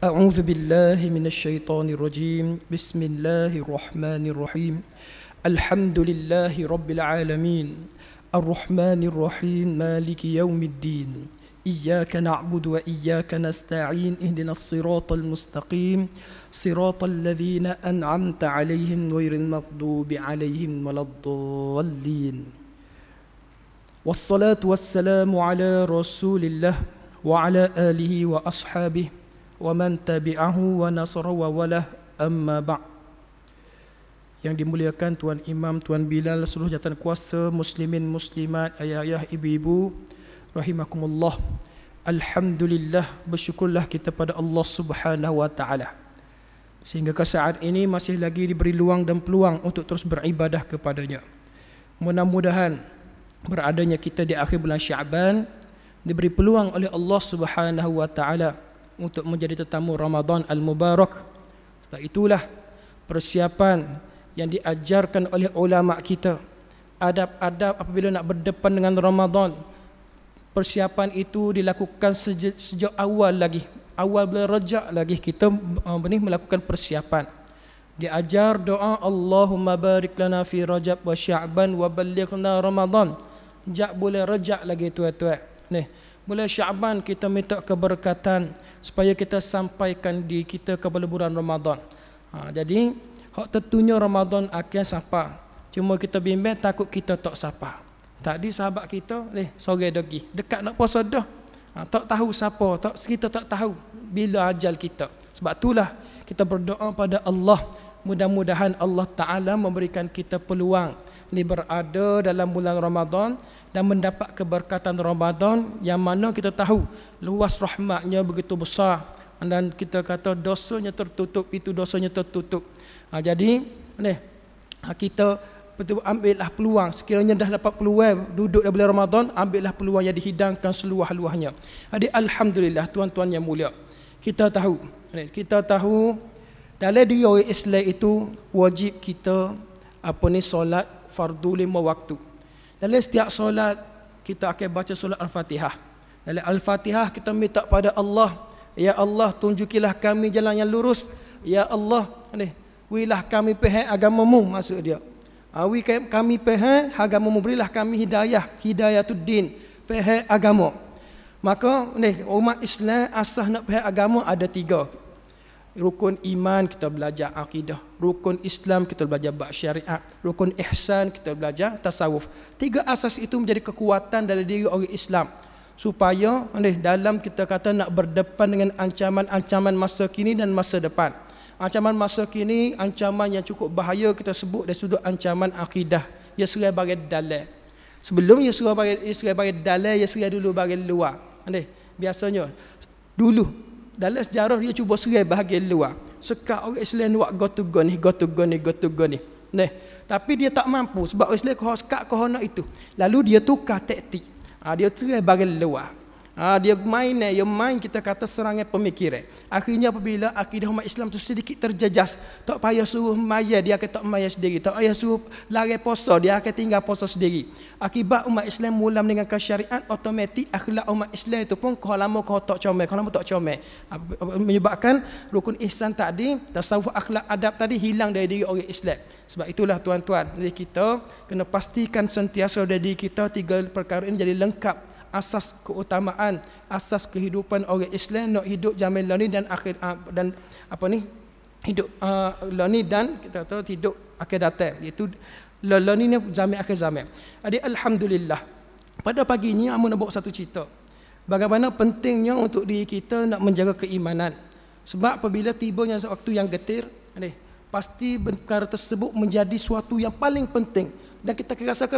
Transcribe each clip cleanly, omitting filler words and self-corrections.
أعوذ بالله من الشيطان الرجيم بسم الله الرحمن الرحيم الحمد لله رب العالمين الرحمن الرحيم مالك يوم الدين إياك نعبد وإياك نستعين اهدنا الصراط المستقيم صراط الذين أنعمت عليهم غير المغضوب عليهم ولا الضالين والصلاة والسلام على رسول الله وعلى آله وأصحابه ومن تبعه ونصره وwalah amma ba'd. Yang dimuliakan Tuan Imam, Tuan Bilal, seluruh jawatan kuasa, muslimin, muslimat, ayah-ayah, ibu-ibu, rahimakumullah. Alhamdulillah, bersyukurlah kita pada Allah Subhanahu wa taala. Sehingga ke saat ini masih lagi diberi luang dan peluang untuk terus beribadah kepadanya. Mudah-mudahan beradanya kita di akhir bulan Syaban diberi peluang oleh Allah Subhanahu wa taala untuk menjadi tetamu Ramadan Al-Mubarak. Sebab itulah persiapan yang diajarkan oleh ulama kita, adab-adab apabila nak berdepan dengan Ramadan. Persiapan itu dilakukan sejak awal lagi, awal bulan Rajab lagi kita melakukan persiapan. Diajar doa Allahumma barik lana fi Rajab wa Sya'ban wa ballighna Ramadan. Jak bulan Rajab lagi tuan-tuan. Bulan Sya'ban kita minta keberkatan supaya kita sampaikan diri kita kepada bulan Ramadan. Jadi hak tentunya Ramadan akan sampai. Cuma kita bimbang takut kita tak sampai. Tadi sahabat kita sore dagi dekat nak puasa dah. Tak tahu siapa, kita tak tahu bila ajal kita. Sebab itulah kita berdoa pada Allah, mudah-mudahan Allah Taala memberikan kita peluang ni berada dalam bulan Ramadan dan mendapat keberkatan Ramadan yang mana kita tahu luas rahmatnya begitu besar dan kita kata dosanya tertutup, itu dosanya tertutup. Jadi kita betul ambillah peluang, sekiranya dah dapat peluang duduk dalam bulan Ramadan, ambillah peluang yang dihidangkan seluah-luahnya. Jadi alhamdulillah tuan-tuan yang mulia, kita tahu dalam diri orang Islam itu wajib kita solat fardu 5 waktu. Dalam setiap solat kita akan baca solat Al-Fatihah. Dalam Al-Fatihah kita minta pada Allah, ya Allah tunjukilah kami jalan yang lurus. Ya Allah, wilah kami faham agamamu, maksud dia. Kami faham agamamu, berilah kami hidayatuddin, faham agama. Maka umat Islam asas nak faham agama ada 3. Rukun iman kita belajar akidah, rukun Islam kita belajar bab syariat, rukun ihsan kita belajar tasawuf. 3 asas itu menjadi kekuatan dalam diri orang Islam supaya dalam kita kata nak berdepan dengan ancaman-ancaman masa kini dan masa depan. Ancaman masa kini, ancaman yang cukup bahaya kita sebut dari sudut ancaman akidah. Ia serai bagi dalil. Sebelum ia serai bagi dalil, ia serai dulu bagi luar. Biasanya dulu dalam sejarah dia cuba serai bahagian luar. Sekat orang Islam buat go to go ni. Tapi dia tak mampu sebab orang Islam kau sekat kau nak itu. Lalu dia tukar taktik. Dia serai bahagian luar. Dia main kita kata serangan pemikiran. Akhirnya apabila akidah umat Islam tu sedikit terjejas, tak payah suruh maya, dia akan tak maya sendiri. Tak payah suruh lari puasa, dia akan tinggal puasa sendiri. Akibat umat Islam mula mendengarkan syariat, automatik akhlak umat Islam itu pun kalau lama kau tak comel. Menyebabkan rukun ihsan tadi, tasawuf, akhlak, adab tadi hilang dari diri orang Islam. Sebab itulah tuan-tuan, kita kena pastikan sentiasa dari diri kita 3 perkara ini jadi lengkap. Asas keutamaan, asas kehidupan orang Islam nak hidup zaman ni dan akhir hidup ni dan kita tahu hidup akhir datang, iaitu ni zaman akhir zaman. Jadi alhamdulillah pada pagi ni amun nak bawa satu cerita bagaimana pentingnya untuk diri kita nak menjaga keimanan. Sebab apabila tibanya waktu yang getir, pasti perkara tersebut menjadi suatu yang paling penting. Dan kita rasakan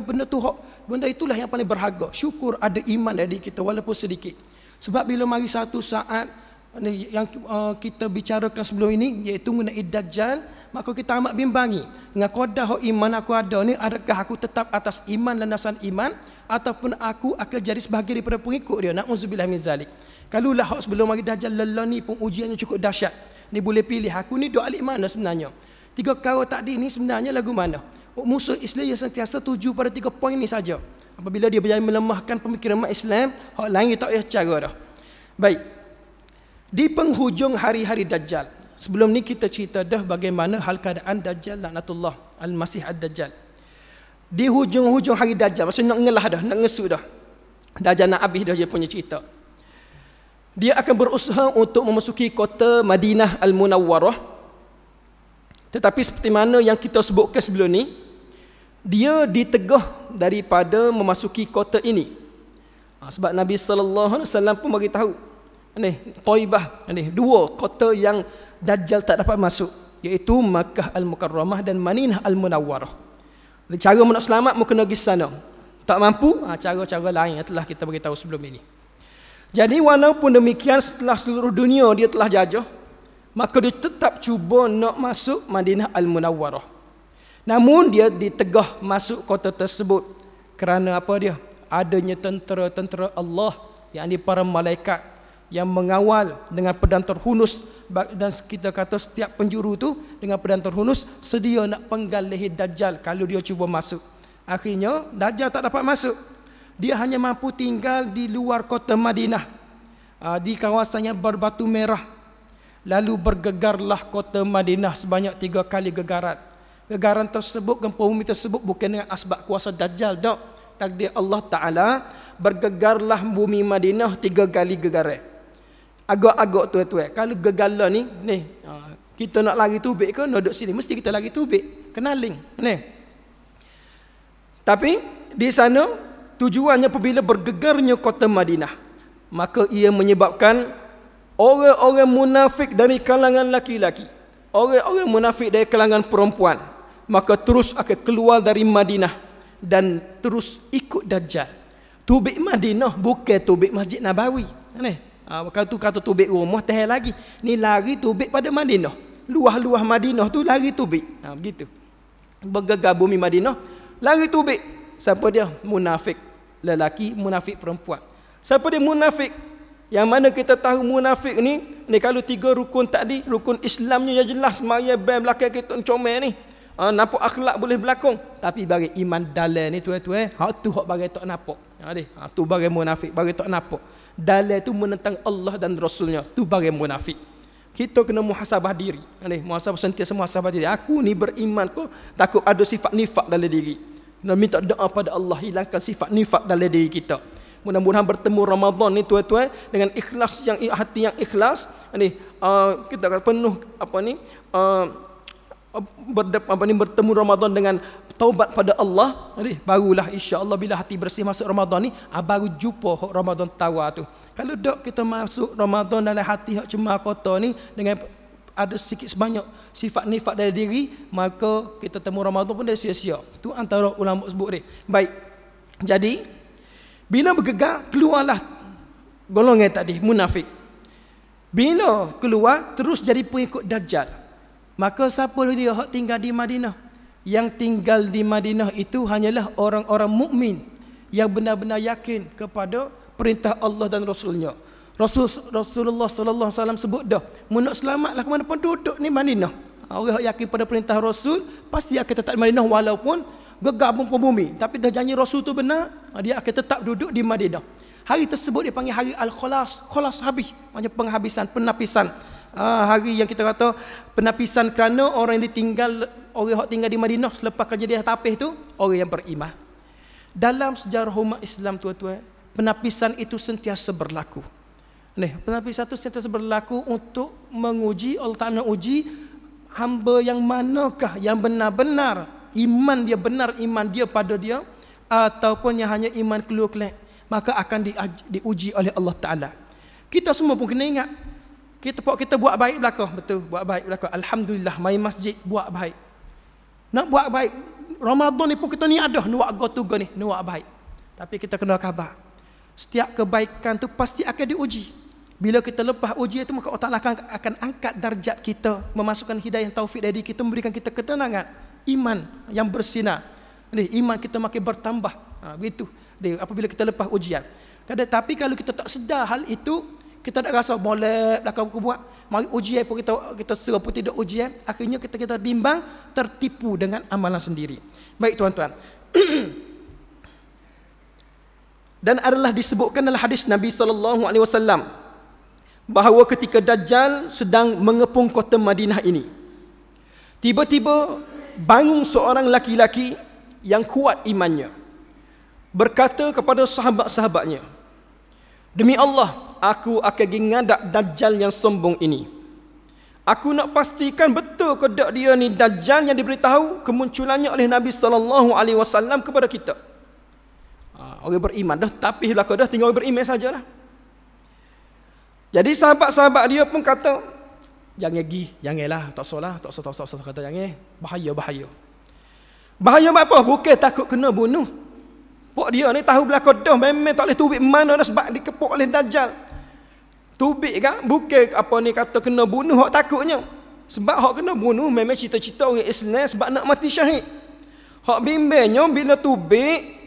benda itulah yang paling berharga. Syukur ada iman dari kita walaupun sedikit. Sebab bila mari satu saat yang kita bicarakan sebelum ini, iaitu mengenai Dajjal, maka kita amat bimbangi. Dengan qadah iman aku ada ni, adakah aku tetap atas iman landasan iman ataupun aku akan jadi sebahagian daripada pengikut dia? Na'udzubillah min zalik. Kalau lah sebelum mari Dajjal lelah ni pun ujiannya cukup dahsyat. Ni boleh pilih aku ni duk alik mana sebenarnya? 3 perkara tadi ni sebenarnya lagu mana? Musuh Islam yang sentiasa tuju pada 3 poin ini saja. Apabila dia berjaya melemahkan pemikiran umat Islam, hak lain tak payah cara dah. Baik. Di penghujung hari-hari Dajjal. Sebelum ni kita cerita dah bagaimana hal keadaan Dajjal laknatullah, Al-Masih Ad-Dajjal. Di hujung-hujung hari Dajjal, maksudnya nak ngelah dah, nak ngesuk dah. Dajjal nak habis dah dia punya cerita. Dia akan berusaha untuk memasuki kota Madinah Al-Munawwarah. Tetapi seperti mana yang kita sebutkan sebelum ni, dia ditegah daripada memasuki kota ini. Sebab Nabi SAW pun bagi tahu, Taibah, dua kota yang Dajjal tak dapat masuk, iaitu Makkah Al-Mukarramah dan Madinah Al-Munawwarah. Cara nak selamat mungkin pergi sana. Tak mampu, cara-cara lain yang telah kita beritahu sebelum ini. Jadi walaupun demikian, setelah seluruh dunia dia telah jajah, maka dia tetap cuba nak masuk Madinah Al-Munawwarah. Namun dia ditegah masuk kota tersebut kerana apa dia? Adanya tentera-tentera Allah, yakni para malaikat yang mengawal dengan pedang terhunus, dan kita kata setiap penjuru tu dengan pedang terhunus sedia nak penggal leher Dajjal kalau dia cuba masuk. Akhirnya Dajjal tak dapat masuk. Dia hanya mampu tinggal di luar kota Madinah, di kawasan yang berbatu merah. Lalu bergegarlah kota Madinah sebanyak 3 kali gegaran. Gegaran tersebut, gempa bumi tersebut bukan dengan asbab kuasa Dajjal, tak. Takdir Allah Ta'ala, bergegarlah bumi Madinah 3 kali gegaran. Agak-agak tuan-tuan, kalau gegala ni, kita nak lari tubik ke, nak duduk sini, mesti kita lari tubik, kenaling. Tapi di sana tujuannya apabila bergegarnya kota Madinah, maka ia menyebabkan orang-orang munafik dari kalangan laki-laki, orang-orang munafik dari kalangan perempuan, maka terus akan keluar dari Madinah dan terus ikut Dajjal. Tubik Madinah bukan tubik Masjid Nabawi. Kalau tu kata tubik rumah, teh lagi. Ni lari tubik pada Madinah. Luah-luah Madinah tu lari tubik. Begitu. Bergegar bumi Madinah, lari tubik. Siapa dia? Munafik lelaki, munafik perempuan. Siapa dia munafik? Yang mana kita tahu munafik ni kalau 3 rukun tadi, rukun Islamnya yang jelas, maya bel belakang kita comel ni. Nampak akhlak boleh berlakon, tapi bagi iman dalam ni tuan-tuan, hak tu hak bagi tak nampak. Tu bagi munafik, bagi tak nampak. Dalam tu menentang Allah dan Rasulnya, tu bagi munafik. Kita kena muhasabah diri. Muhasabah, sentiasa muhasabah diri. Aku ni beriman kok, takut ada sifat nifak dalam diri. Nak minta doa pada Allah hilangkan sifat nifak dalam diri kita. Mudah-mudahan bertemu Ramadan ni tuan-tuan dengan ikhlas, yang hati yang ikhlas, kita akan penuh bertemu Ramadan dengan taubat pada Allah, barulah insya-Allah bila hati bersih masuk Ramadan ni, baru jumpa Ramadan tawa tu. Kalau dok kita masuk Ramadan dalam hati hak cemar kotor ni dengan ada sikit sebanyak sifat nifak dalam diri, maka kita temu Ramadan pun dah sia-sia. Tu antara ulama sebut ni. Baik. Jadi bila bergegar, keluarlah golongan tadi munafik. Bila keluar terus jadi pengikut Dajjal. Maka siapa dia hak tinggal di Madinah? Yang tinggal di Madinah itu hanyalah orang-orang mukmin yang benar-benar yakin kepada perintah Allah dan Rasulnya. Rasulullah sallallahu alaihi wasallam sebut dah, mun nak selamatlah ke mana pun duduk ni Madinah. Orang yang yakin pada perintah Rasul pasti akan tetap di Madinah walaupun gegar bumi. Tapi dah janji Rasul tu benar, dia akan tetap duduk di Madinah. Hari tersebut dia panggil hari Al-Khalas. Khalas habis, maknanya penghabisan, penapisan. Hari yang kita kata penapisan kerana orang yang ditinggal, orang yang tinggal di Madinah selepas kejadian tapih tu, orang yang beriman. Dalam sejarah umat Islam tuan-tuan, penapisan itu sentiasa berlaku. Penapisan itu sentiasa berlaku untuk menguji, Allah Ta'ala uji hamba yang manakah yang benar-benar iman dia benar, iman dia pada dia, ataupun yang hanya iman keluar-keluar, maka akan diuji oleh Allah Ta'ala. Kita semua pun kena ingat, kita buat baik belakang, betul, buat baik belakang, alhamdulillah, mai masjid buat baik. Nak buat baik Ramadan ni pun kita ni ada nak buat tuga ni, nak buat baik. Tapi kita kena khabar, setiap kebaikan tu pasti akan diuji. Bila kita lepas uji itu, maka Allah Ta'ala akan angkat darjat kita, memasukkan hidayah taufik dari kita, memberikan kita ketenangan, iman yang bersinar. Iman kita makin bertambah. Begitu. Apabila kita lepas ujian. Tapi kalau kita tak sedar hal itu, kita tak rasa boleh belakang buat. Mari ujian pun kita serah pun tidak ujian. Akhirnya kita bimbang, tertipu dengan amalan sendiri. Baik tuan-tuan. Dan adalah disebutkan dalam hadis Nabi SAW, bahawa ketika Dajjal sedang mengepung kota Madinah ini, tiba-tiba bangun seorang laki-laki yang kuat imannya, berkata kepada sahabat-sahabatnya, "Demi Allah, aku akan ngadak Dajjal yang sombong ini. Aku nak pastikan betul ke tak dia ni Dajjal yang diberitahu kemunculannya oleh Nabi SAW kepada kita." Orang beriman dah, tapi belaka dah, tinggal orang beriman sajalah. Jadi sahabat-sahabat dia pun kata, "Jangan pergi, janganlah, tak salah, kata jangan, bahaya. Bahaya apa? Bukan takut kena bunuh. Pok dia ni tahu belaka dah, memang tak boleh tubik mana dah sebab dikepuk oleh Dajjal. Tubik kan? Bukan apa ni kata kena bunuh hak takutnya. Sebab hak kena bunuh memang cita-cita orang Islam sebab nak mati syahid. Hak bimbangnya bila tubik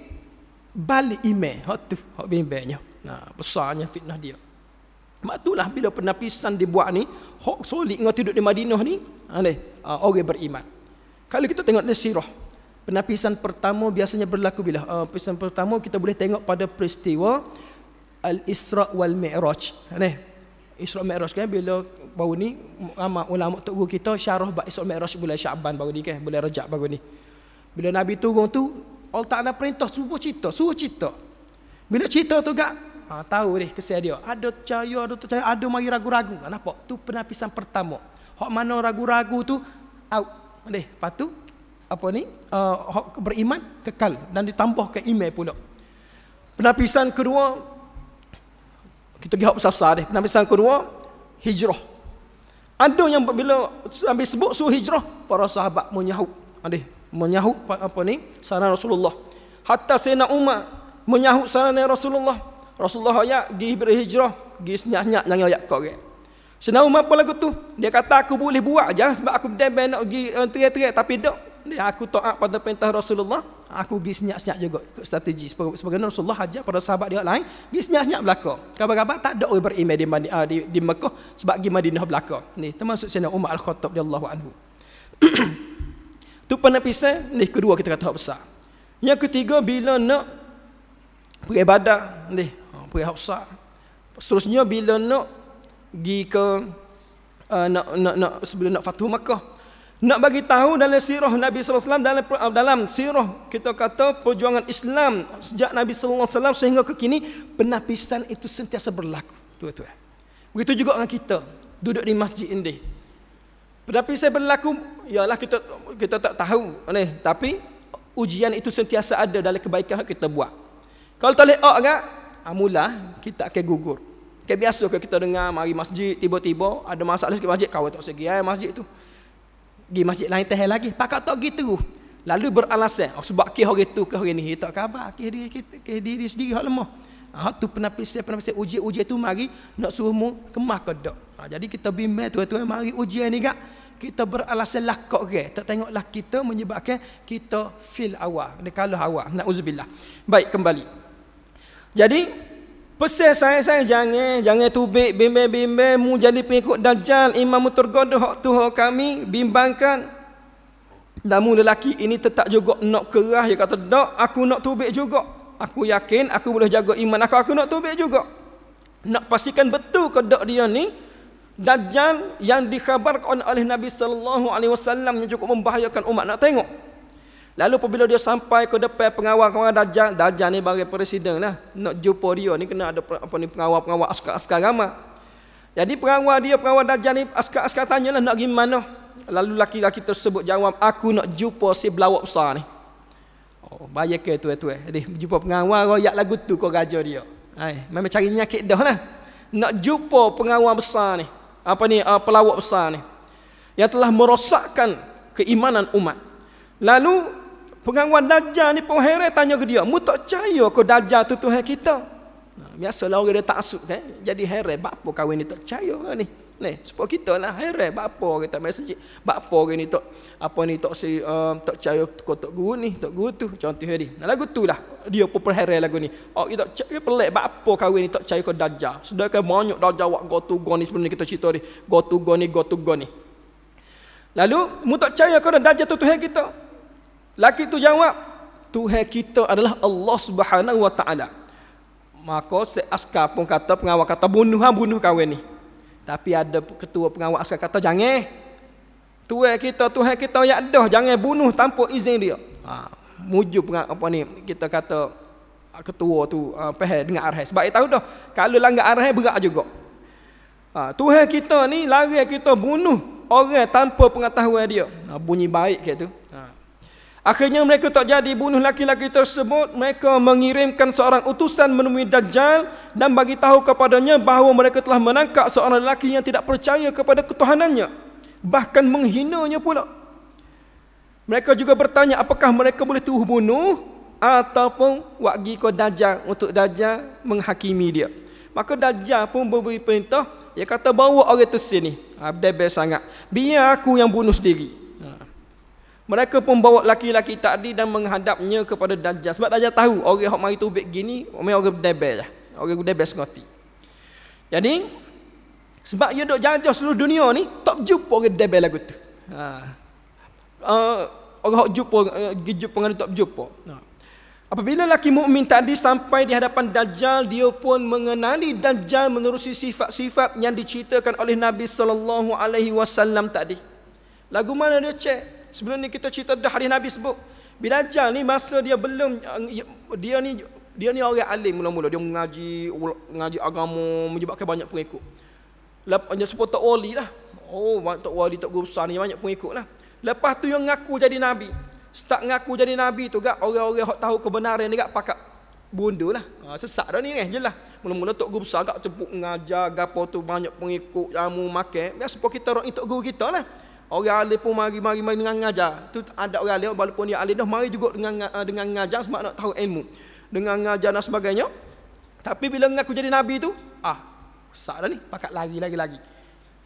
balik iman. Hak tu hak bimbangnya. Nah, besarnya fitnah dia. Mak itulah bila penapisan dibuat ni, hak solid dengan duduk di Madinah ni, orang beriman. Kalau kita tengok di sirah, penapisan pertama biasanya berlaku bila? Penapisan pertama kita boleh tengok pada peristiwa Al-Isra' wal Mi'raj. Isra' Mi'raj kan bila baru ni ulama tok guru kita syarah bab Isra' Mi'raj bulan Syaban baru ni kan, bulan Rajab baru ni. Bila Nabi turun tu, Allah Ta'ala perintah suruh cerita. Bila cerita tu gak, tahu deh kesan dia. Ada percaya, ada mari ragu-ragu. Nampak? Tu penapisan pertama. Hak mana ragu-ragu tu out. Lepas tu apa ni? Hak beriman kekal dan ditambah ke iman pula. Penapisan kedua, kita pergi hak besar-besar deh. Penapisan kedua, hijrah. Ada yang bila ambil sebut suruh hijrah, para sahabat menyahut. Menyahut apa ni? Saran Rasulullah. Hatta Sayyidina Umar menyahut saran Rasulullah. Rasulullah ayat pergi berhijrah, pergi senyap-senyap jangan ayat kau orang. Sayyidina Umar apa lagu tu? Dia kata aku boleh buat aja sebab aku berdebel nak pergi teriak-teriak, tapi tak. Dia aku taat pada perintah Rasulullah, aku pergi senyap-senyap juga strategi sebagai Rasulullah ajar pada sahabat dia lain, pergi senyap-senyap belaka. Khabar-khabar tak ada orang beriman di Mekah sebab pergi Madinah belaka. Ni termasuk Sayyidina Umar Al-Khattab radhiyallahu anhu. Tu penapisan ni kedua kita kata hak besar. Yang ketiga bila nak beribadah ni, pergi hak besar. Seterusnya bila nak pergi ke nak sebelum nak Fathu Makkah, nak bagi tahu dalam sirah Nabi sallallahu alaihi wasallam, dalam sirah kita kata perjuangan Islam sejak Nabi sallallahu alaihi wasallam sehingga ke kini, penapisan itu sentiasa berlaku. Tuan-tuan. Begitu juga dengan kita duduk di masjid ini. Penapisan berlaku ialah kita tak tahu ni, tapi ujian itu sentiasa ada dalam kebaikan yang kita buat. Kalau tak leak kan, mula kita akan gugur. Kayak biasa kalau kita dengar mari masjid, tiba-tiba ada masalah sikit masjid, kawan tak segi masjid tu. Pergi masjid lain teh lagi, pakak tak gitu. Lalu beralasan, sebab ke hari tu ke hari ni, tak khabar, ke diri sendiri hak lemah. Tu penapisan ujian tu mari nak suruh mu kemah ke dak. Jadi kita bimbang tuan-tuan, mari ujian ni gak kita beralasan lakak ke, tak tengoklah kita menyebabkan kita feel awal, dia kalah awal. Nauzubillah. Baik, kembali. Jadi pesan saya jangan tubik bimbang mu jadi pengikut Dajjal, imam tergoda hak tu hak kami bimbangkan. Namun lelaki ini tetap juga nak kerah, dia kata dak, aku nak tubik juga. Aku yakin aku boleh jaga iman aku nak tubik juga. Nak pastikan betul ke dak dia ni Dajjal yang dikhabarkan oleh Nabi sallallahu alaihi wasallam yang cukup membahayakan umat nak tengok. Lalu apabila dia sampai ke depan pengawal Dajjal ni bagi presiden lah. Nak jumpa dia ni kena ada pengawal askar ramai. Jadi pengawal Dajjal ni askar tanyalah nak pergi mana. Lalu laki-laki tersebut jawab, aku nak jumpa si belawak besar ni. Bayar ke tuan-tuan. Jadi jumpa pengawal royak lagu tu kau raja dia. Memang cari nyakit dah lah. Nak jumpa pengawal besar ni. Pelawak besar ni yang telah merosakkan keimanan umat. Lalu pengawal Dajjal ni pun heran tanya ke dia, mu tak percaya ke Dajjal tu Tuhan kita? Biasalah orang dia taksub kan, jadi heran apa kawan ni tak percaya ni. Sebab kita lah heran apa kita masjid, apa orang ni tak tak percaya kau tak guru ni, tak guru tu, contohnya ni. Lagu tu lah dia pun heran lagu ni. Kita percaya pelik apa kawan ni tak percaya ke Dajjal. Sedangkan banyak Dajjal wak go to go ni sebelum ni kita cerita ni, go to go ni. Lalu mu tak percaya ke Dajjal tu Tuhan kita? Laki tu jawab, Tuhan kita adalah Allah Subhanahu wa taala. Maka si askar pun kata, pengawal kata bunuh kawan ni. Tapi ada ketua pengawal askar kata jangan. Tuhan kita yang dah jangan bunuh tanpa izin dia. Muju apa ni kita kata ketua tu faham dengan arahan. Sebab dia tahu dah kalau langgar arahan berat juga. Tuhan kita ni larang kita bunuh orang tanpa pengetahuan dia. Bunyi baik kat tu. Akhirnya mereka tak jadi bunuh laki-laki tersebut. Mereka mengirimkan seorang utusan menemui Dajjal dan bagi tahu kepadanya bahawa mereka telah menangkap seorang lelaki yang tidak percaya kepada ketuhanannya, bahkan menghinanya pula. Mereka juga bertanya apakah mereka boleh tuduh bunuh ataupun wagi ke Dajjal untuk Dajjal menghakimi dia. Maka Dajjal pun memberi perintah, dia kata bawa orang tu sini. Bebas sangat. Biar aku yang bunuh sendiri. Mereka pun bawa laki-laki tadi dan menghadapnya kepada Dajjal. Sebab Dajjal tahu orang yang mari tubik gini, orang bebas lah. Orang bebas ngoti. Jadi, sebab dia duk jajah seluruh dunia ni, tak jumpa orang bebas lagu tu. Orang jumpa dengan tak jumpa. Apabila laki mukmin tadi sampai di hadapan Dajjal, dia pun mengenali Dajjal menerusi sifat-sifat yang diceritakan oleh Nabi SAW tadi. Lagu mana dia cek? Sebelum ni kita cerita dah hadis Nabi sebut. Dajjal ni masa dia belum dia ni orang alim mula-mula, dia mengaji agama, menyebabkan banyak pengikut. Lepas dia sebut tak wali lah. Tak wali tak guru besar ni banyak pengikut lah. Lepas tu yang ngaku jadi nabi. Start ngaku jadi nabi tu gak orang-orang hak tahu kebenaran ni gak pakat bundu lah. Sesak dah ni jelas. Mula-mula tok guru besar gak cepuk ngajar gapo tu banyak pengikut, jamu makan. Biasa kita orang tok guru kita lah. Orang alim pun mari dengan ngajar. Tu ada orang alim walaupun dia alim dah mari juga dengan ngajar sebab nak tahu ilmu. Dengan ngajar dan sebagainya. Tapi bila ngaku jadi nabi tu, sak dah ni, pakat lagi.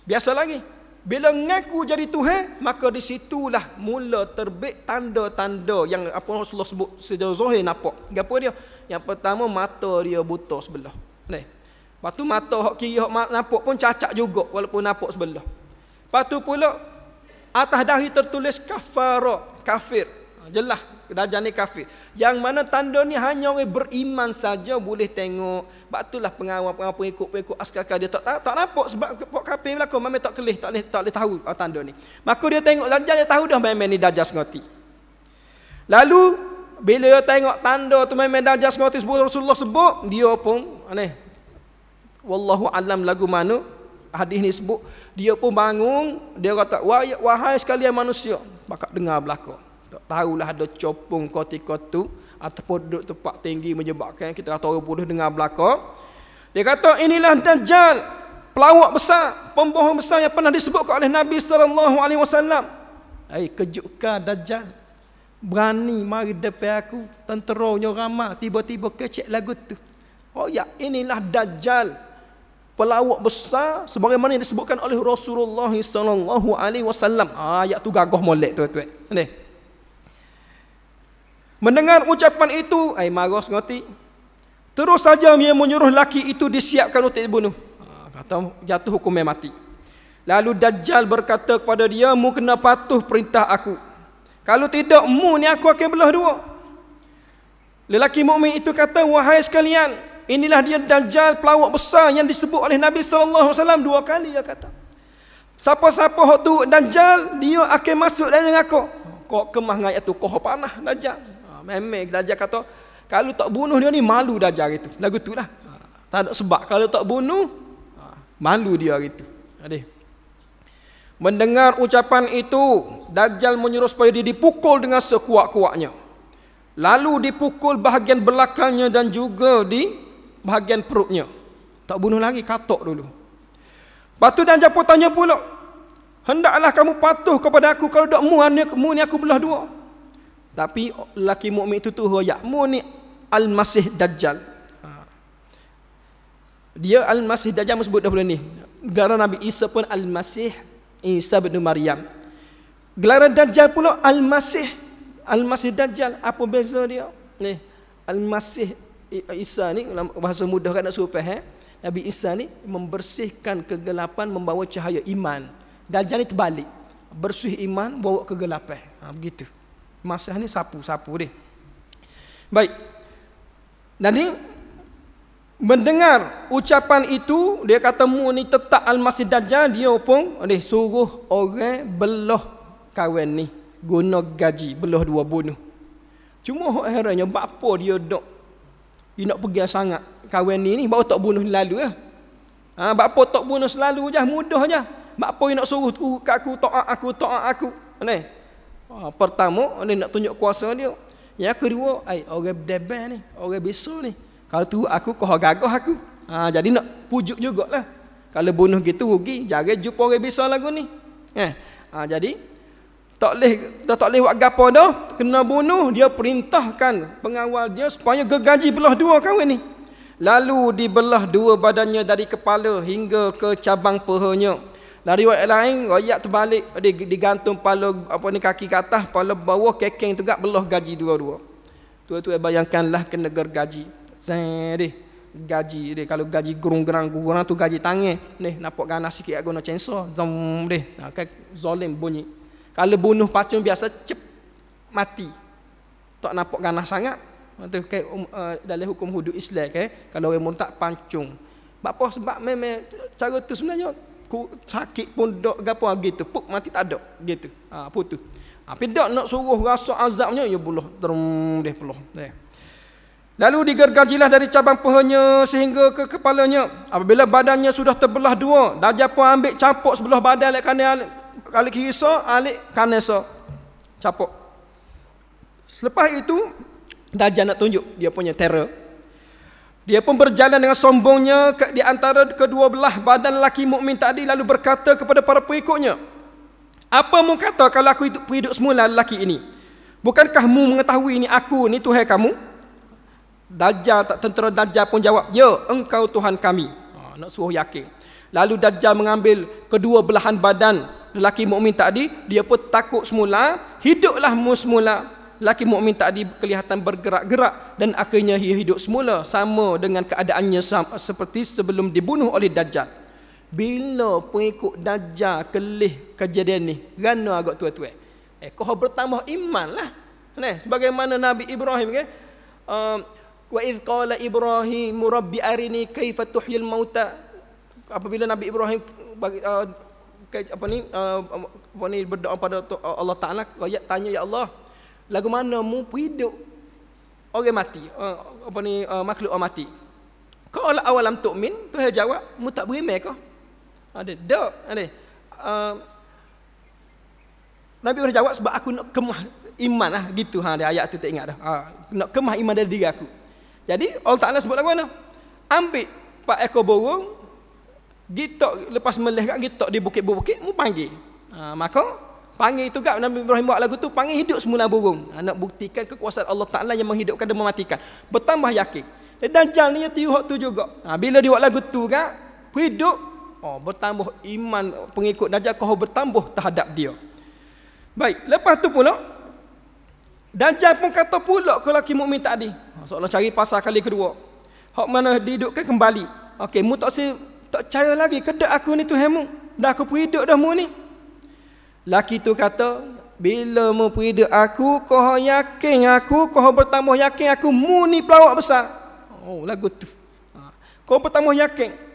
Biasa lagi. Bila ngaku jadi Tuhan, maka di situlah mula terbit tanda-tanda yang apa Rasulullah sebut secara zahir nampak. Gapo dia? Yang pertama mata dia buta sebelah. Ni. Lepas tu mata hak kiri hak nampak pun cacat juga walaupun nampak sebelah. Lepas tu pula atas dahi tertulis kafir. Jelas Dajjal ni kafir. Yang mana tanda ni hanya orang beriman saja boleh tengok. Sebab itulah pengawal pengikut askar dia tak nampak sebab kafir belaka memang tak boleh tahu tanda ni. Maka dia tengok Dajjal, dia tahu dah memang ni Dajjal sengoti. Lalu bila dia tengok tanda tu memang Dajjal sengoti sebut Rasulullah sebut, dia pun wallahu alam lagu mana hadis ni sebut, dia pun bangun, dia kata wahai sekalian manusia, bakal dengar belaka. Tak tahulah ada copong ketika tu ataupun duduk tempat tinggi menyebabkan kita kata orang bodoh dengar belaka. Dia kata inilah Dajjal, pelawak besar, pembohong besar yang pernah disebutkan oleh Nabi SAW. Kejutkan Dajjal, berani mari depan aku, tenteranya ramai, tiba-tiba kecek lagu tu. Inilah Dajjal, pelawak besar sebagaimana yang disebutkan oleh Rasulullah SAW. Ayat tu gagah molek tuan-tuan. Mendengar ucapan itu, marah sengoti. Terus saja dia menyuruh laki itu disiapkan untuk dibunuh. Kata jatuh hukuman mati. Lalu Dajjal berkata kepada dia, mu kena patuh perintah aku. Kalau tidak, mu ni aku akan belah dua. Lelaki mukmin itu kata, wahai sekalian, inilah dia Dajjal, pelawak besar yang disebut oleh Nabi SAW 2 kali dia kata. Siapa-siapa hak tu Dajjal, dia akan masuk dalam neraka. Kau kemah ngayat tu, kau panah Dajjal. Memang Dajjal kata, kalau tak bunuh dia ni malu Dajjal gitu. Lagu tu lah. Tak ada sebab. Kalau tak bunuh, malu dia gitu. Mendengar ucapan itu, Dajjal menyuruh supaya dia dipukul dengan sekuat-kuatnya. Lalu dipukul bahagian belakangnya dan juga di bahagian perutnya. Tak bunuh lagi, katok dulu. Lepas tu Dajjal pun tanya pula, hendaklah kamu patuh kepada aku, kalau tak mu ni aku belah dua. Tapi lelaki mukmin itu tu mu ni Al-Masih Dajjal. Dia Al-Masih Dajjal sebut dahulu ni. Gelaran Nabi Isa pun Al-Masih Isa bin Maryam. Gelaran Dajjal pula Al-Masih Dajjal. Apa beza dia? Ni Al-Masih Isa ni bahasa mudah kan nak suruh faham. Nabi Isa ni membersihkan kegelapan, membawa cahaya iman. Dajjal ni terbalik, bersih iman bawa kegelapan. Begitu. Masa ni sapu dia. Baik. Jadi mendengar ucapan itu, dia kata mu ni tetap Al-Masih Dajjal, dia pun suruh orang belah kawan ni guna gaji, belah dua bunuh. Cuma herannya apa dia nak pergi sangat kawan ni baru tak bunuh lalu ya. Apa tak bunuh selalu je, mudah je. Apa dia nak suruh aku taat aku. Pertama nak tunjuk kuasa dia. Yang kedua, orang berdebel ni, orang besar ni. Kalau tu aku kau gagah aku. Jadi nak pujuk jugalah. Kalau bunuh gitu rugi, jangan jumpa orang besar lagu ni. Jadi tak boleh buat gapo dah, kena bunuh. Dia perintahkan pengawal dia supaya gergaji belah dua kawan ni. Lalu dibelah dua badannya dari kepala hingga ke cabang pahanya. Dari riwayat lain, royak terbalik, digantung kepala kaki ke atas, kepala bawah kekeng juga belah gaji dua-dua. Tu bayangkanlah kena gergaji. Gaji dia, kalau gaji gurung-gerang tu gaji tangan. Nampak ganas sikit guna chainsaw. Zom dia. Kan zalim bunyi. Kalau bunuh pacung biasa mati. Tak nampak ganas sangat. Dalam hukum hudud Islam kalau orang muntak pancung. Apa sebab memang cara tu sebenarnya sakit pun dok gapo gitu. Puk mati tak ada gitu. Putus. Tapi dak nak suruh rasa azabnya ya belah terum dia peluh. Lalu digergajilah dari cabang pahanya sehingga ke kepalanya. Apabila badannya sudah terbelah dua, Dajjal pun ambil capuk sebelah badan alik kanan alik kiri so, alik kanan so. Capuk. Selepas itu Dajjal nak tunjuk dia punya terror. Dia pun berjalan dengan sombongnya di antara kedua belah badan lelaki mukmin tadi, lalu berkata kepada para pengikutnya, apa mu kata kalau aku hidup semula lelaki ini? Bukankah mu mengetahui ini aku ni Tuhan kamu? Tentera Dajjal pun jawab, ya, engkau Tuhan kami. Nak suruh yakin. Lalu Dajjal mengambil kedua belahan badan lelaki mukmin tadi, dia pun takut semula, hiduplah mu semula. Lelaki mukmin tadi kelihatan bergerak-gerak dan akhirnya ia hidup semula sama dengan keadaannya seperti sebelum dibunuh oleh Dajjal. Bila pengikut Dajjal kelih kejadian ni, rana agak tua-tua. Kau bertambah iman lah. Sebagaimana Nabi Ibrahim wa idh qala Ibrahim rabbi arini kaifa tuhyil mauta. Apabila Nabi Ibrahim berdoa pada Allah Taala, ayat tanya, ya Allah, lagu mana mu hidup orang mati, makhluk orang mati? Kau ala awalam tu'min? Tuhan jawab, mu tak beriman kau? Nabi Ibrahim jawab, sebab aku nak kemah iman lah, gitu. Dia ayat tu tak ingat dah. Nak kemah iman dari diri aku. Jadi Allah Ta'ala sebut lagu mana? Ambil 4 ekor burung, gitok lepas melih kat gitok di bukit-bukit, mu panggil. Maka panggil itu kat Nabi Ibrahim buat lagu tu, panggil hidup semula burung. Nak buktikan kekuasaan Allah Ta'ala yang menghidupkan dan mematikan. Bertambah yakin. Dan Dajjal ni tiup tu juga. Bila dia buat lagu tu kan, hidup, bertambah iman pengikut Dajjal, kau bertambah terhadap dia. Baik, lepas tu pula Dajjal pun kata pula ke lelaki mukmin tadi. Seolah cari pasal kali kedua. Hak mana dihidupkan kembali. Okey, mu tak percaya lagi kedak aku ni Tuhanmu. Dah aku hidup dah mu ni. Laki tu kata, bila mu hidup aku, kau yakin aku, kau bertambah yakin aku mu ni pelawak besar. Lagu tu. Kau bertambah yakin.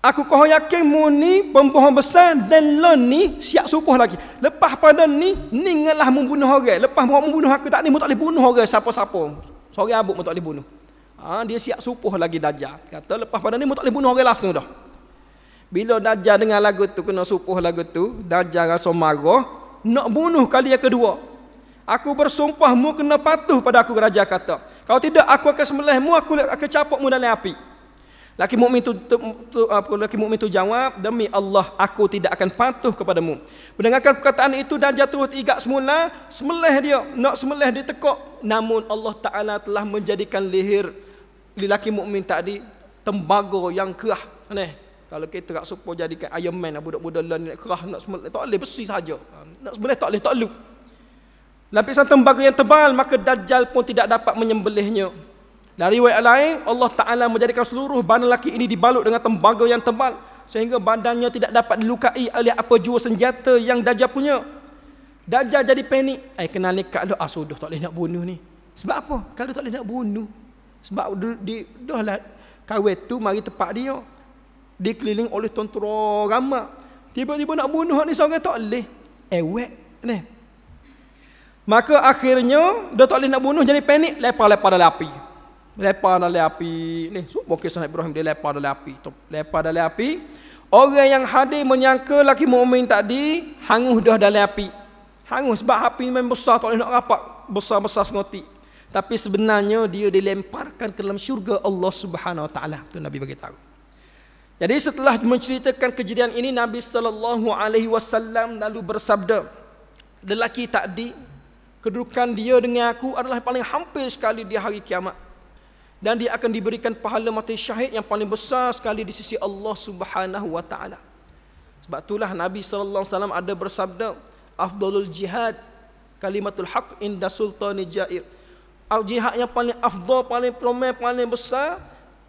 Aku kau yakin mu ni pembohong besar dan lo ni siap supuh lagi. Lepas pada ni ngalah membunuh orang. Lepas mu membunuh aku tak ni, mu tak boleh bunuh orang siapa-siapa. Seorang abuk mu tak boleh bunuh. Dia siap supuh lagi Dajjal. Kata lepas pada ni mu tak boleh bunuh orang langsung dah. Bila Dajjal dengar lagu tu, kena supuh lagu tu, Dajjal rasa marah, nak bunuh kali yang kedua. Aku bersumpah mu kena patuh pada aku, Raja kata. Kalau tidak aku akan sembelihmu, aku akan capukmu dalam api. Laki mukmin tu jawab, demi Allah aku tidak akan patuh kepadamu. Mendengarkan perkataan itu, Dajjal turut igak semula, sembelih dia, nak sembelih dia tekuk. Namun Allah Taala telah menjadikan leher lelaki mukmin tadi tembaga yang kerah. Kalau kita tak supo jadikan Iron Man, budak-budak lain kerah nak sembelih, tak boleh, besi saja. Nak sembelih tak boleh, tak luk. Lapisan tembaga yang tebal, maka Dajjal pun tidak dapat menyembelihnya. Dari riwayat lain, Allah Ta'ala menjadikan seluruh badan lelaki ini dibalut dengan tembaga yang tebal, sehingga badannya tidak dapat dilukai oleh apa jua senjata yang Dajjal punya. Dajjal jadi panik. Kenal nekat dah, sudah tak boleh nak bunuh ni. Sebab apa? Kalau tak boleh nak bunuh, Sebab dah lah kawin tu mari tempat dia. Dikeliling oleh tentera ramai. Tiba-tiba nak bunuh ni seorang tak boleh. Ewek ni. Maka akhirnya dia tak boleh nak bunuh, jadi panik, lepas dalam api. Lepas dalam api. Ni semua kisah Nabi Ibrahim, dia lepas dalam api. Lepas dalam api. Orang yang hadir menyangka laki mukmin tadi hangus dah dalam api. Hangus sebab api memang besar, tak boleh nak rapat. Besar-besar sengoti. Tapi sebenarnya dia dilemparkan ke dalam syurga Allah Subhanahu Wa Taala. Tu Nabi bagi tahu. Jadi setelah menceritakan kejadian ini, Nabi SAW lalu bersabda, lelaki tadi, kedudukan dia dengan aku adalah paling hampir sekali di hari kiamat. Dan dia akan diberikan pahala mati syahid yang paling besar sekali di sisi Allah Subhanahu Wa Taala. Sebab itulah Nabi SAW ada bersabda, afdalul jihad kalimatul haq inda sultani jair. Jihad yang paling afdal, paling promen, paling besar,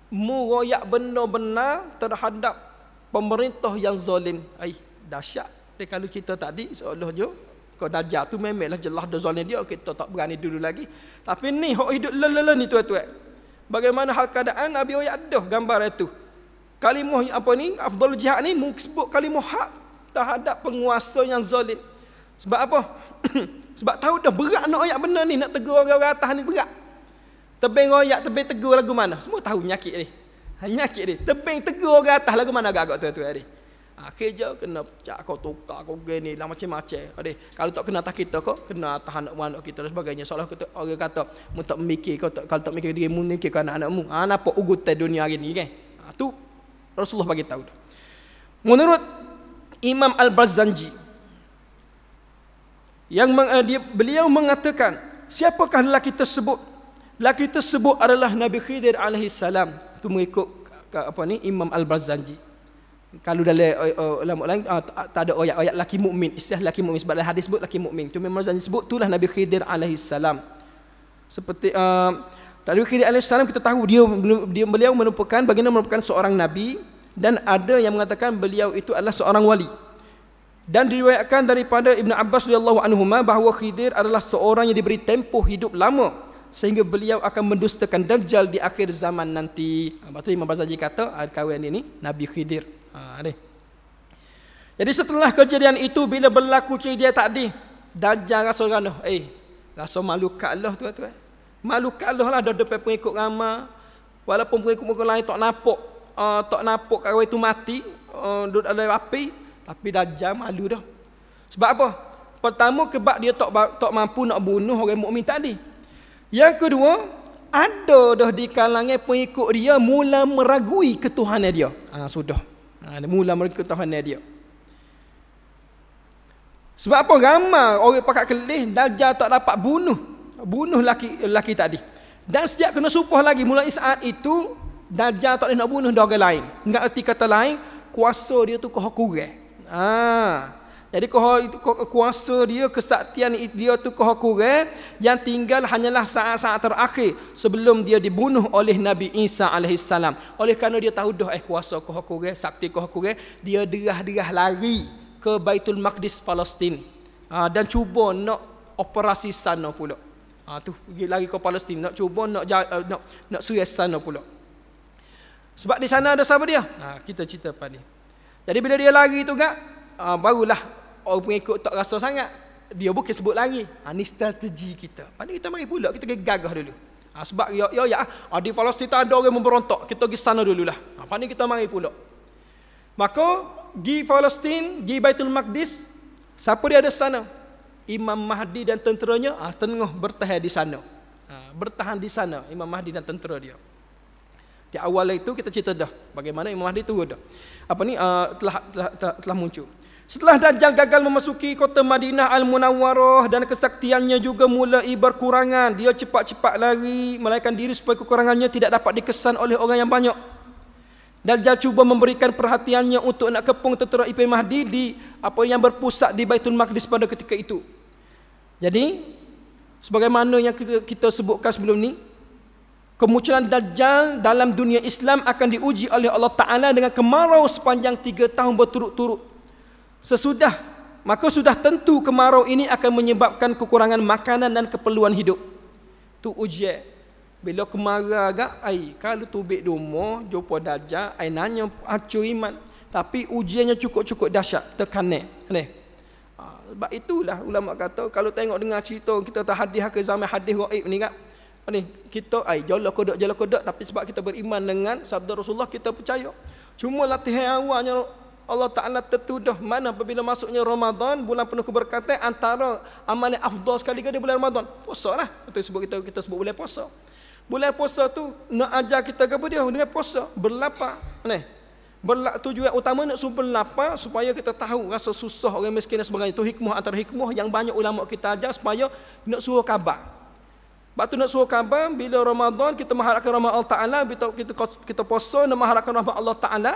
meroyak benar-benar terhadap pemerintah yang zalim. Dahsyat. Kalau kita tadi seolah-olah kau Dajjal tu memanglah jelas dah zalim dia, kita tak berani dulu lagi. Tapi ni hak hidup lele ni tuan-tuan. Bagaimana hal keadaan Nabi ayat dah gambar itu. Kalimah apa ni, afdal jihad ni sebut kalimah hak terhadap penguasa yang zalim. Sebab apa? Sebab tahu dah berat nak ayat benar ni, nak tegur orang atas ni berat. Tebing royak, tebing tegur lagu mana? Semua tahu nyakit ni. Nyakit ni. Tebing tegur orang atas lagu mana agak-agak tuan-tuan ni. Kerja kena cak kau tukar kau gini lah macam-macam. Kalau tak kena atas kita kau, kena atas anak-anak kita dan sebagainya. Seolah orang kata, mu tak mikir kau tak, kalau tak mikir diri mu mikir kau anak-anakmu. Nampak ugutan dunia hari ni kan? Tu Rasulullah bagi tahu. Menurut Imam Al-Bazzanji, beliau mengatakan, siapakah lelaki tersebut? Lelaki tersebut adalah Nabi Khidir alaihi salam. Itu mengikut Imam Al-Bazzanji. Kalau dalam ulama lain tak ada ayat laki mukmin, istilah laki mukmin, sebab dalam hadis sebut laki mukmin. Tu memang Bazzanji sebut itulah Nabi Khidir alaihi salam. Seperti Nabi Khidir alaihi salam kita tahu beliau merupakan seorang nabi, dan ada yang mengatakan beliau itu adalah seorang wali. Dan diriwayatkan daripada Ibn Abbas radhiyallahu anhuma bahawa Khidir adalah seorang yang diberi tempoh hidup lama sehingga beliau akan mendustakan Dajjal di akhir zaman nanti. Lepas tu Imam Bazzanji kata kawan ini Nabi Khidir. Jadi setelah kejadian itu, bila berlaku kejadian tadi, Dajjal rasa ganuh, rasa malu kat Allah tuan-tuan. Malu kat Allah lah dah depan pengikut ramai. Walaupun pengikut lain tak nampak kawan itu mati, duduk dalam api. Tapi Dajjal malu dah. Sebab apa? Pertama, sebab dia tak mampu nak bunuh orang mukmin tadi. Yang kedua, ada dah di kalangan pengikut dia mula meragui ketuhanan dia. Sudah. Mula meragui ketuhanan dia. Sebab apa? Ramai orang pakat kelih Dajjal tak dapat bunuh lelaki tadi. Dan sejak kena sumpah lagi, mulai saat itu Dajjal tak boleh nak bunuh orang lain. Dengan erti kata lain, kuasa dia tu kau kurang. Jadi kuasa dia, kesaktian dia tu kau kurang. Yang tinggal hanyalah saat-saat terakhir sebelum dia dibunuh oleh Nabi Isa alaihissalam. Oleh kerana dia tahu dah kuasa kau kurang, sakti kau kurang, dia derah-derah lari ke Baitul Maqdis Palestin. Dan cuba nak operasi sana pula. Tu pergi lari ke Palestin, nak cuba nak serang sana pula. Sebab di sana ada siapa dia? Kita cerita pada ni. Jadi bila dia lari tu barulah orang pengikut tak rasa sangat. Dia bukan sebut lari. Ni strategi kita. Pada kita mari pula, kita gagah dulu. Sebab di Palestin ada orang memberontak, kita pergi sana dululah. Pada kita mari pula. Maka pergi Palestin, pergi Baitul Maqdis. Siapa dia ada sana? Imam Mahdi dan tenteranya tengah bertahan di sana. Bertahan di sana Imam Mahdi dan tentera dia. Di awal itu kita cerita dah bagaimana Imam Mahdi tu dah telah muncul. Setelah Dajjal gagal memasuki kota Madinah Al-Munawwarah dan kesaktiannya juga mulai berkurangan, dia cepat-cepat lari melarikan diri supaya kekurangannya tidak dapat dikesan oleh orang yang banyak. Dajjal cuba memberikan perhatiannya untuk nak kepung tentera Imam Mahdi yang berpusat di Baitul Maqdis pada ketika itu. Jadi sebagaimana yang kita sebutkan sebelum ni, kemunculan Dajjal dalam dunia Islam akan diuji oleh Allah Ta'ala dengan kemarau sepanjang 3 tahun berturut-turut. Maka sudah tentu kemarau ini akan menyebabkan kekurangan makanan dan keperluan hidup. Itu ujian. Bila kemara agak, kalau tubik rumah, jumpa Dajjal, nanya acur iman. Tapi ujiannya cukup-cukup dahsyat, tekanan. Sebab itulah ulama kata, kalau tengok dengar cerita, kita tak hadis ke zaman hadis gaib ni kan. Kita jala kodok, tapi sebab kita beriman dengan sabda Rasulullah, kita percaya. Cuma latihan awalnya Allah Ta'ala tertuduh mana apabila masuknya Ramadan, bulan penuh keberkatan, antara amal yang afdal sekali di bulan Ramadan, puasa lah. Kita sebut bulan puasa. Bulan puasa tu nak ajar kita apa dia? Dengan puasa, berlapar. Tujuan utama nak suruh berlapar supaya kita tahu rasa susah orang miskin dan sebagainya. Itu hikmah antara hikmah yang banyak ulama kita ajar supaya nak suruh khabar. Sebab tu nak suruh khabar bila Ramadan kita mengharapkan rahmat Allah Ta'ala, kita puasa nak mengharapkan rahmat Allah Ta'ala.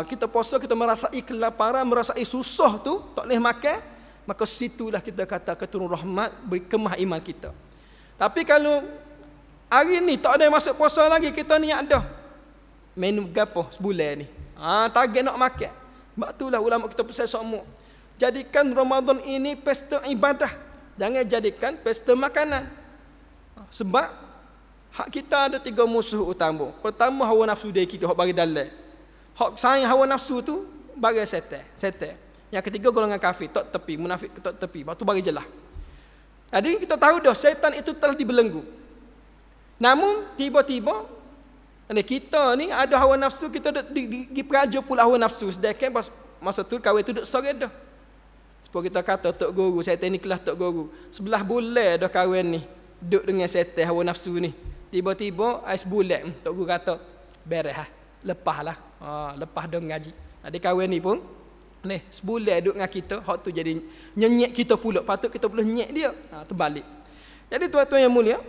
Kita puasa, kita merasai kelaparan, merasai susah tu, tak boleh makan, maka situlah kita kata keturun rahmat, beri kemah iman kita. Tapi kalau hari ni tak ada yang masuk puasa lagi, kita ni ada menu gapo sebulan ni. Target nak makan. Sebab itulah ulama kita pesan semua. Jadikan Ramadan ini pesta ibadah. Jangan jadikan pesta makanan. Sebab hak kita ada 3 musuh utama. Pertama hawa nafsu dia kita hak bagi dalil. Hak sayang hawa nafsu tu bagi setan. Yang ketiga golongan kafir, tak tepi, munafik tak tepi. Lepas tu bagi jelah. Jadi kita tahu dah syaitan itu telah dibelenggu. Namun tiba-tiba kita ni ada hawa nafsu, kita diperaja pula hawa nafsu. Sedangkan masa tu kawan tu duk sorang dah. Sebab kita kata Tok Guru, syaitan ni kelas Tok Guru. 11 bulan dah kawan ni duduk dengan syaitan hawa nafsu ni. Tiba-tiba sebulan Tok Guru kata beres lepaslah. Lepas dah ngaji. Ada kawan ni pun sebulan duduk dengan kita, hak tu jadi nyenyek kita pula. Patut kita pula nyek dia. Terbalik. Jadi tuan-tuan yang mulia,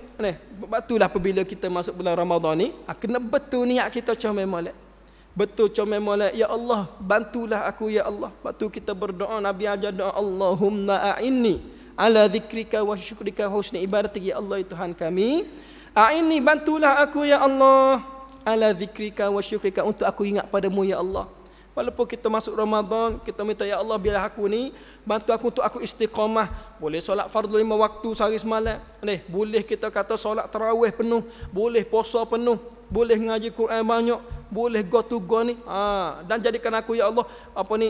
itulah apabila kita masuk bulan Ramadan ni, kena betul niat kita comel molek. Betul comel molek, ya Allah, bantulah aku ya Allah. Waktu kita berdoa, Nabi ajar doa, Allahumma a'inni ala zikrika wa syukrika husni ibadatik, ya Allah Tuhan kami. A'inni, bantulah aku ya Allah, ala zikrika wa syukrika, untuk aku ingat padamu ya Allah. Walaupun kita masuk Ramadan, kita minta ya Allah biar aku ni bantu aku untuk aku istiqamah. Boleh solat fardu 5 waktu sehari semalam. Boleh kita kata solat tarawih penuh, boleh puasa penuh, boleh ngaji Quran banyak, boleh go to go ni. Dan jadikan aku ya Allah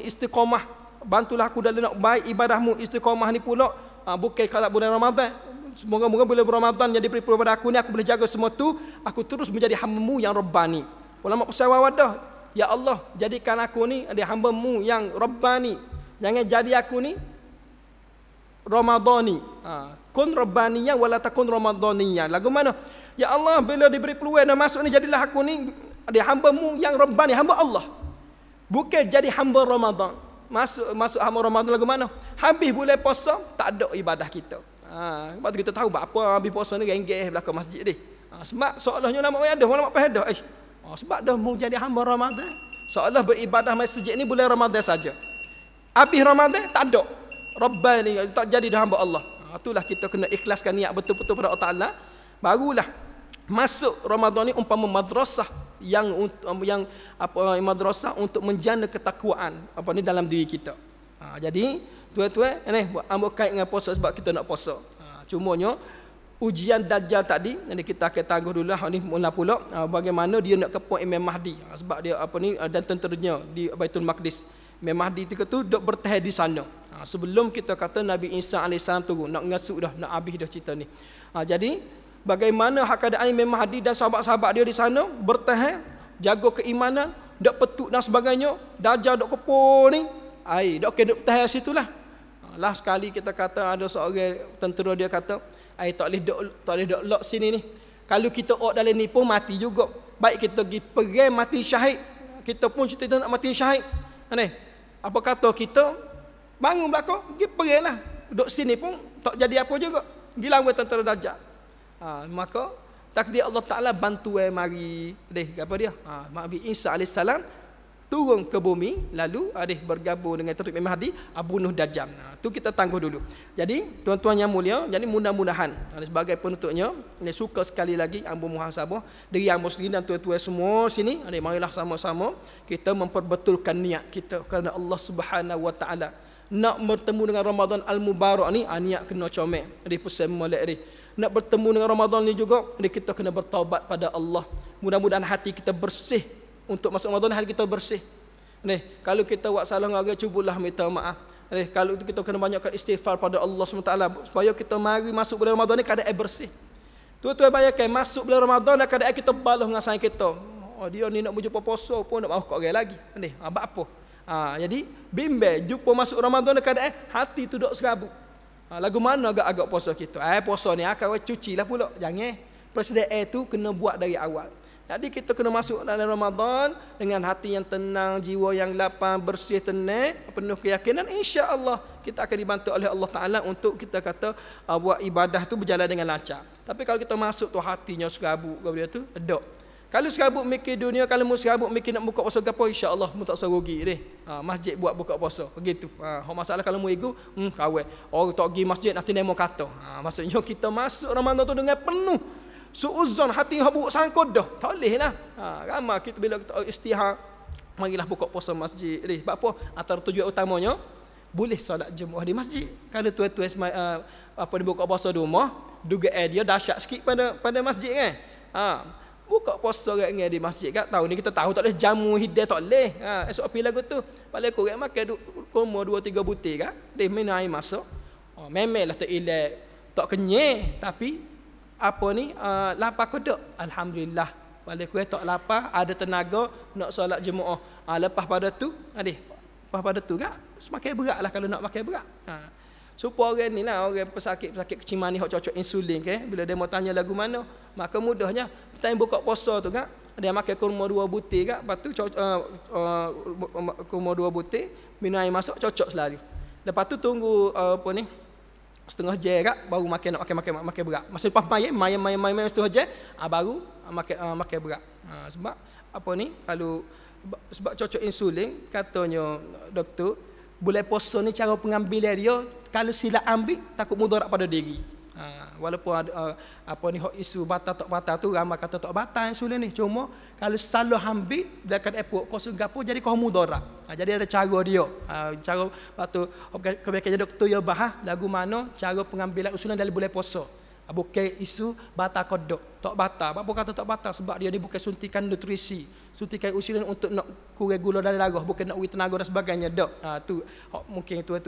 istiqamah. Bantulah aku dalam nak baik ibadahmu istiqamah ni pula. Bukan kalau bulan Ramadan. Semoga-moga bulan Ramadan jadi peripu pada aku ni, aku boleh jaga semua tu, aku terus menjadi hamba-Mu yang Rabbani. Ulama pesawat wadah, ya Allah, jadikan aku ni ada hamba-Mu yang Rabbani. Jangan jadi aku ni Ramadhani. Kun Rabbaniya wala takun Ramadhaniya. Lagu mana? Ya Allah, bila diberi peluang dan masuk ni, jadilah aku ni ada hamba-Mu yang Rabbani, hamba Allah. Bukan jadi hamba Ramadan. Masuk hamba Ramadan lagu mana? Habis bulan puasa, tak ada ibadah kita. Sebab tu kita tahu apa habis puasa ni renggeh belakang masjid ni. Sebab seolahnya nama orang ada, orang nak pada. Sebab dah mau jadi hamba Ramadan, seolah beribadah masjid ni bulan Ramadan saja. Habis Ramadan tak ada. Rabbani, tak jadi dah hamba Allah. Itulah kita kena ikhlaskan niat betul-betul pada Allah Taala. Barulah masuk Ramadan ni umpama madrasah yang madrasah untuk menjana ketakwaan dalam diri kita. Jadi tuan-tuan ambil kait dengan puasa sebab kita nak puasa. Cumanya ujian Dajjal tadi, jadi kita akan tangguh dulu lah ni mula pula bagaimana dia nak kepung Imam Mahdi, sebab dia dan tenteranya di Baitul Maqdis. Imam Mahdi tu duk bertahan di sana. Sebelum kita kata Nabi Isa AS turun, nak ngasuk dah, nak habis dah cerita ni. Jadi bagaimana hak keadaan Imam Mahdi dan sahabat-sahabat dia di sana bertahan, jaga keimanan, dak petuk dan sebagainya. Dajjal duk kepung ni, duk bertahan situlah. Lah sekali kita kata ada seorang tentera dia kata, tak boleh dok lock sini ni. Kalau kita dalam ni pun mati juga. Baik kita pergi perang mati syahid, kita pun cerita nak mati syahid. Apa kata kita bangun belakang pergi perang lah. Dok sini pun tak jadi apa juga. Pergi lawan tentera Dajjal. Maka takdir Allah Taala bantu mari apa dia? Nabi Isa AS turun ke bumi, lalu bergabung dengan Terib Imam Mahdi, bunuh Dajjal. Tu kita tangguh dulu. Jadi tuan-tuan yang mulia, jadi mudah-mudahan sebagai penutupnya, suka sekali lagi ambo muhasabah diri yang muslim dan tuan-tuan semua sini, marilah sama-sama kita memperbetulkan niat kita kerana Allah Subhanahu Wa Taala. Nak bertemu dengan Ramadan Al-Mubarak ni, niat kena comel. Pesan molek nak bertemu dengan Ramadan ni juga, kita kena bertaubat pada Allah. Mudah-mudahan hati kita bersih untuk masuk Ramadan, hati kita bersih. Kalau kita buat salah dengan orang, cubalah minta maaf. Kalau kita kena banyakkan istighfar pada Allah SWT supaya kita mari masuk bulan Ramadan ni keadaan bersih. Tuan-tuan bayangkan masuk bulan Ramadan dan keadaan kita balas dengan sayang kita. Dia ni nak berjumpa puasa pun nak mahu kat orang lagi. Apa? Jadi bimbang jumpa masuk Ramadan dan keadaan hati tu dok serabut. Lagu mana agak-agak puasa kita? Puasa ni akan cucilah pula. Jangan. Persediaan tu kena buat dari awal. Jadi kita kena masuk dalam Ramadan dengan hati yang tenang, jiwa yang lapang, bersih, tenang, penuh keyakinan. Insya-Allah kita akan dibantu oleh Allah Taala untuk kita kata buat ibadah tu berjalan dengan lancar. Tapi kalau kita masuk tu hatinya serabut dia tu, dok. Kalau serabut mikir dunia, kalau mu serabut mikir nak buka puasa gapo, insya-Allah mu tak usah rugi deh. Masjid buat buka puasa begitu. Masalah kalau mu ego, kawan. Orang tak pergi masjid nanti demo kata. Maksudnya kita masuk Ramadan tu dengan penuh suuzon, hati hak buruk sangkut dah. Tak boleh lah. Ramai kita bila kita istihar, marilah buka puasa masjid. Sebab apa? Antara tujuan utamanya, boleh solat Jumaat di masjid. Kalau tuan-tuan buka puasa di rumah, dugaan dia dahsyat sikit pada masjid kan. Buka puasa dengan di masjid kan. Tahun ni kita tahu tak boleh jamu hidayah, tak boleh. Esok pergi lagu tu, paling kurang makan kurma 2-3 butir kan. Dia minum air masuk. Memelah tak ilai, tak kenyang, tapi lapar kodok. Alhamdulillah. Paling kurang tak lapar, ada tenaga nak solat Jumaat. Lepas pada tu, kan semakin berat lah kalau nak makan berat. Supaya orang ni lah, orang pesakit kecil manis hok cocok insulin kan, bila dia mau tanya lagu mana, maka mudahnya time buka puasa tu kan, dia makan kurma 2 butir kan, lepas tu kurma 2 butir, minum air masuk cocok selalu. Lepas tu tunggu setengah jam kan, baru makan berat. Masa lepas main setengah jam, baru makan berat. Sebab sebab cocok insulin, katanya doktor, bulan puasa ni cara pengambilan dia, kalau silap ambil takut mudarat pada diri. Walaupun ada isu batal tak batal tu, ramai kata tak batal insulin ni, cuma kalau salah ambil dekat airport kau gapo jadi kau mudarat. Jadi ada cara dia. Cara waktu kebiasaan doktor ya bahas lagu mana cara pengambilan insulin dalam bulan puasa. Bukan isu batal kodok, tak batal. Apa kata tak batal? Sebab dia ni bukan suntikan nutrisi, suntikan insulin untuk nak kurang gula dalam darah, bukan nak beri tenaga dan sebagainya. Tu mungkin tu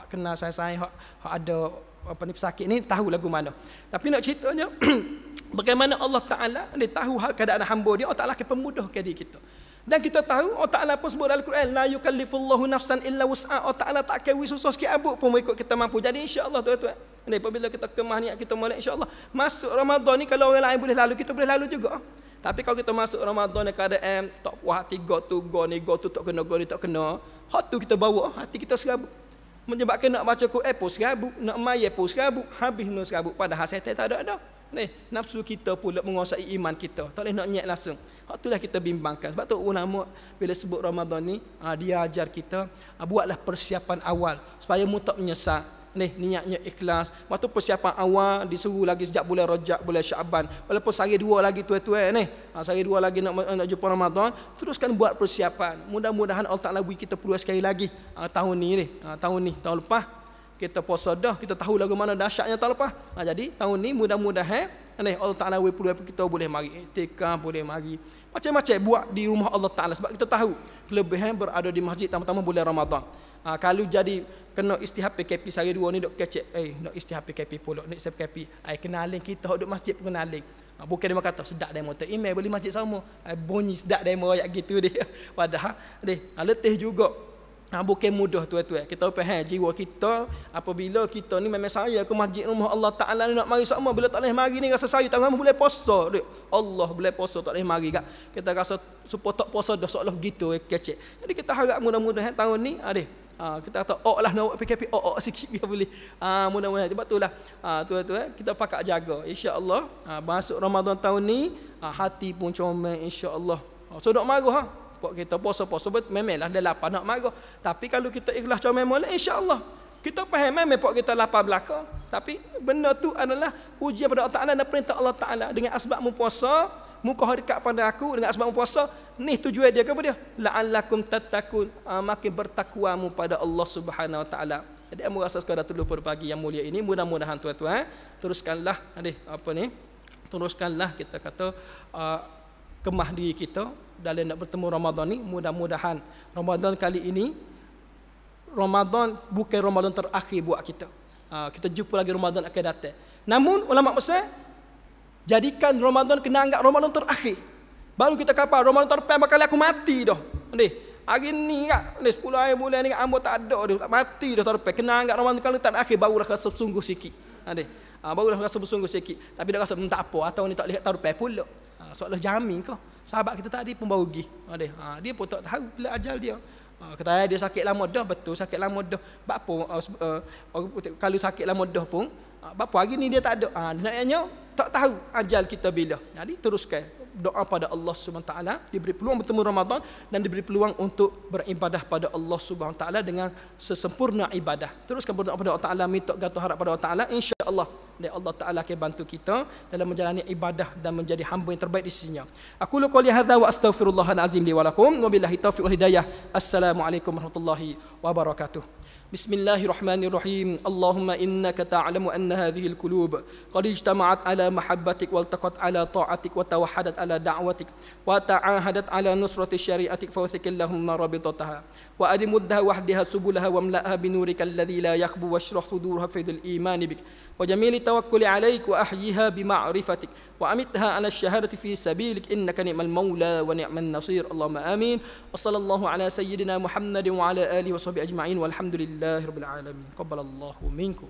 kenal saya ada pesakit ni tahu lagu mana. Tapi nak ceritanya bagaimana Allah Taala dia tahu hal keadaan hamba dia, Allah Taala akan pemudahkan diri kita. Dan kita tahu Allah Taala pun sebut dalam Quran, la yukallifullahu nafsan illa wus'a. Allah Taala tak akan susah sikit abuk pun ikut kita mampu. Jadi insya-Allah tuan-tuan, apabila kita kemah niat kita molek, insya-Allah masuk Ramadan ni, kalau orang lain boleh lalu, kita boleh lalu juga. Tapi kalau kita masuk Ramadan ni keadaan tak puas hati, go tu tak kena, go ni tak kena, hak tu kita bawa hati kita serabut. Menyebabkan nak baca Quran pun serabut, nak mayat pun serabut, habis no serabut, padahal setan tak ada. Nafsu kita pula menguasai iman kita, tak boleh nak niat langsung. Itulah kita bimbangkan. Sebab tu ulama bila sebut Ramadan ni, dia ajar kita buatlah persiapan awal supaya mu tak menyesal. Niatnya ikhlas. Waktu persiapan awal disuruh lagi sejak bulan Rajab, bulan Syaban. Walaupun sehari 2 lagi tuan-tuan sehari 2 lagi nak jumpa Ramadan, teruskan buat persiapan. Mudah-mudahan Allah Taala beri kita peluang sekali lagi tahun tahun lepas kita puasa dah, kita tahu lagu mana dahsyatnya tahun lepas. Jadi tahun ni mudah-mudahan Allah Taala beri peluang kita boleh mari iktikaf, boleh mari macam-macam buat di rumah Allah Taala, sebab kita tahu kelebihan berada di masjid terutama bulan Ramadan. Kalau jadi kena istihad PKP sehari 2 ni dok kecek, nak istihad PKP pula, nak istihad PKP, kenalin kita duk masjid kenalin. Bukan dia kata sedap demo tu email beli masjid sama, bunyi sedap demo ayat gitu dia. Padahal letih juga. Bukan mudah tuan-tuan. Kita faham jiwa kita apabila kita ni memang saya ke masjid rumah Allah Taala nak mari sama, bila tak boleh mari ni rasa saya tak boleh puasa dia. Allah boleh puasa tak boleh mari kak. Kita rasa supaya tak puasa dah seolah gitu kecek. Jadi kita harap mudah-mudahan tahun ni kita kata lah nak buat PKP sikit biar boleh. Mudah-mudahan sebab itulah tuan-tuan kita pakak jaga insya-Allah masuk Ramadan tahun ni hati pun comel insya-Allah. So nak marah kita puasa memanglah dia lapar nak marah. Tapi kalau kita ikhlas comel molek insya-Allah kita faham memang pak kita lapar belaka. Tapi benda tu adalah ujian pada Allah Taala dan perintah Allah Taala. Dengan asbab mu puasa mu kau dekat pada aku dengan sebab puasa, ni tujuan dia apa dia? La'allakum tattaqun, makin bertakwamu pada Allah Subhanahu Wa Taala. Jadi amu rasa sekadar tuduh pada pagi yang mulia ini, mudah-mudahan tuan-tuan teruskanlah teruskanlah kita kata kemah diri kita dalam nak bertemu Ramadan ni. Mudah-mudahan Ramadan kali ini Ramadan bukan Ramadan terakhir buat kita. Kita jumpa lagi Ramadan akan datang. Namun ulama besar jadikan Ramadan kena anggap Ramadan terakhir. Baru kita kata Ramadan terdepan bakal aku mati dah. Hari ni kan 10 hari bulan ni ambo tak ada dah, tak mati dah terdepan. Kena anggap Ramadan kali terakhir barulah rasa bersungguh sikit. Barulah rasa bersungguh sikit. Tapi dah rasa tak apa atau ni tak lihat terdepan pula. Soalah jamin kau. Sahabat kita tadi pun baru pergi. Dia pun tak tahu bila ajal dia. Kata dia sakit lama dah, betul sakit lama dah. Apa kalau sakit lama dah pun apa hari ni dia tak ada. Naknya tak tahu ajal kita bila. Jadi teruskan doa pada Allah Subhanahu taala, diberi peluang bertemu Ramadan dan diberi peluang untuk beribadah pada Allah Subhanahu taala dengan sesempurna ibadah. Teruskan berdoa pada Allah Taala, minta gantung harap pada Allah Taala, insya-Allah dan Allah Taala akan bantu kita dalam menjalani ibadah dan menjadi hamba yang terbaik di sisinya. Aku qouli hadza wa astaghfirullahal azim li wa lakum wa billahi taufiq wal hidayah. Assalamualaikum warahmatullahi wabarakatuh. بسم الله الرحمن الرحيم اللهم إنك تعلم أن هذه القلوب قد اجتمعت على محبتك والتقت على طاعتك وتوحدت على دعوتك وتعاهدت على نصرة شريعتك فوثق اللهم رابطتها وأدمدها وحدها سبلها واملأها بنورك الذي لا يخبو واشرح صدورها فيض الإيمان بك وجميل التوكل عليك وأحييها بمعرفتك وأمتها على الشهادة في سبيلك إنك نعم المولى ونعم النصير اللهم آمين وصلى الله على سيدنا محمد وعلى آله وصحبه أجمعين والحمد لله رب العالمين قبل الله منكم.